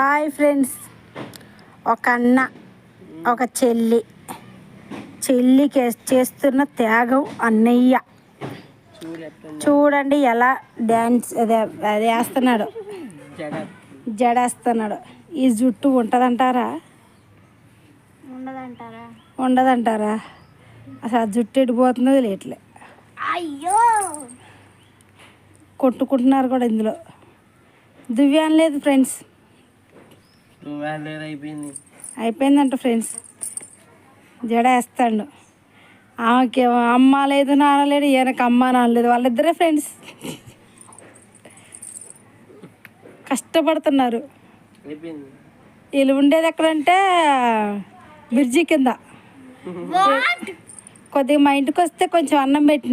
Hi friends, ఒక అన్న ఒక చెల్లికి చేస్తున్న త్యాగం అన్నయ్య. చూడండి ఎలా డ్యాన్స్ అదే వేస్తున్నాడు, జడేస్తున్నాడు. ఈ జుట్టు ఉంటుందంటారా? ఉండదంటారా? అసలు ఆ జుట్టు ఎడిపోతుందో లేట్లే. అయ్యో, కొట్టుకుంటున్నారు కూడా ఇందులో. దువ్యాన్ లేదు ఫ్రెండ్స్, అయిపోయిందంట ఫ్రెండ్స్. జడ వేస్తాడు. ఆమెకి అమ్మ లేదు నాన్న లేడు, ఈయనకి అమ్మ నాన్న లేదు. వాళ్ళిద్దరే ఫ్రెండ్స్ కష్టపడుతున్నారు. వీళ్ళు ఉండేది ఎక్కడంటే బ్రిడ్జి కింద. కొద్దిగా మా ఇంటికి వస్తే కొంచెం అన్నం పెట్టిన